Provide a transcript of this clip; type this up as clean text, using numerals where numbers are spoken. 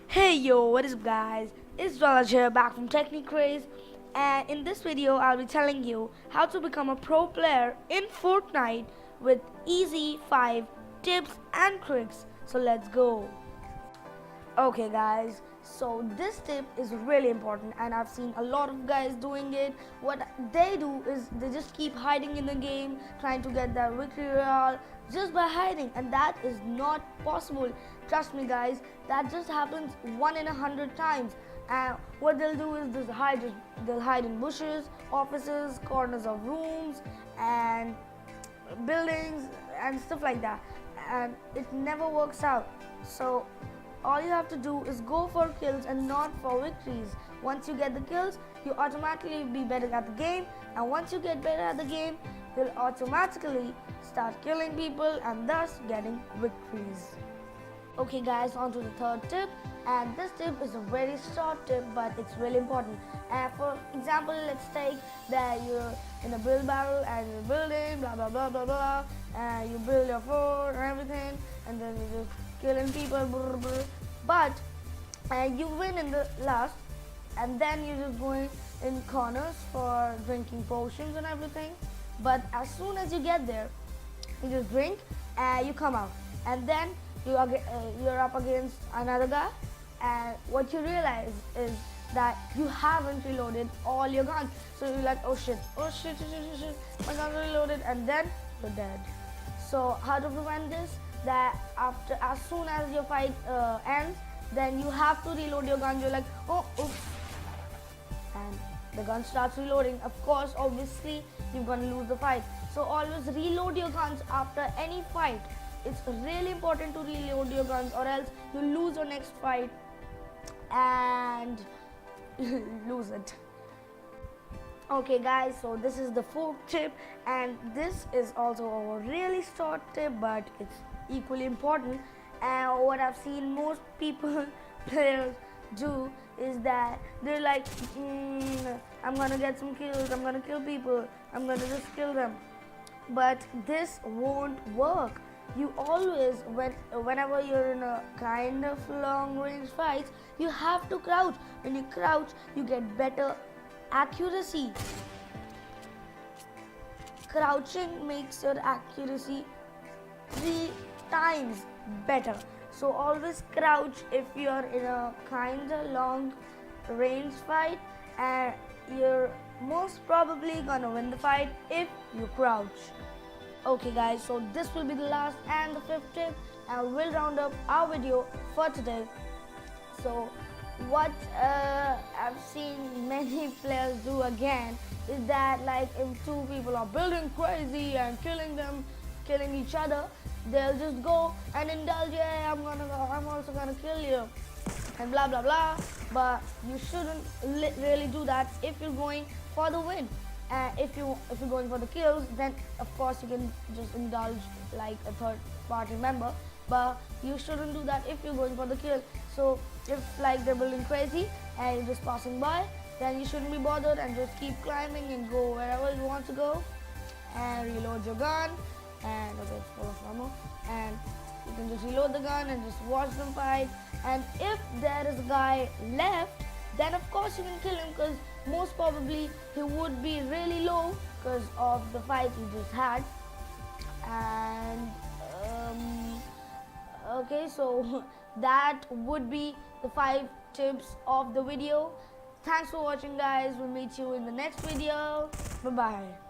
Hey yo, what is up guys? It's jvalaj here back from Technicraze, and in this video I'll be telling you how to become a pro player in Fortnite with easy 5 tips and tricks. So let's go. Okay guys, so this tip is really important and I've seen a lot of guys doing it. What they do is they just keep hiding in the game, trying to get that victory royale just by hiding, and that is not possible. Trust me guys, that just happens 1 in 100 times. And what they'll do is they'll hide in bushes, offices, corners of rooms and buildings and stuff like that, and it never works out. So all you have to do is go for kills and not for victories. Once you get the kills, you automatically be better at the game, and once you get better at the game, you'll automatically start killing people and thus getting victories. Okay guys, on to the third tip, and this tip is a very short tip but it's really important. And for example, let's take that you're in a build battle and you're building blah blah blah blah blah, and you build your fort and everything, and then you're just killing people, brr, brr, but you win in the last, and then you're just going in corners for drinking potions and everything. But as soon as you get there, you just drink and you come out, and then you're up against another guy, and what you realize is that you haven't reloaded all your guns. So you're like, oh shit, my guns are reloaded, and then you're dead. So how to prevent this? That as soon as your fight ends, then you have to reload your gun. You're like, oh, oops, and the gun starts reloading. Of course, obviously, you're gonna lose the fight. So always reload your guns after any fight. It's really important to reload your guns, or else you lose your next fight and lose it. Okay guys, so this is the fourth tip, and this is also a really short tip but it's equally important. And what I've seen most people players do is that they're like, I'm gonna get some kills, I'm gonna kill people, I'm gonna just kill them. But this won't work. You always, whenever you're in a kind of long range fight, you have to crouch. When you crouch, you get better accuracy. Crouching makes your accuracy 3 times better. So always crouch if you're in a kind of long range fight, and you're most probably gonna win the fight if you crouch. Okay guys, so this will be the last and the 5th tip, and we'll round up our video for today. So what I've seen many players do again is that, like, if 2 people are building crazy and killing each other, they'll just go and indulge, yeah, I'm also gonna kill you and blah blah blah. But you shouldn't really do that if you're going for the win. If you're going for the kills, then of course you can just indulge like a third party member, but you shouldn't do that if you're going for the kill. So if like they're building crazy and you're just passing by, then you shouldn't be bothered and just keep climbing and go wherever you want to go and reload your gun. And okay, it's full of ammo, and you can just reload the gun and just watch them fight. And if there is a guy left, then of course you can kill him, because most probably he would be really low because of the fight you just had. And okay, so that would be the 5 tips of the video. Thanks for watching guys. We'll meet you in the next video. Bye bye.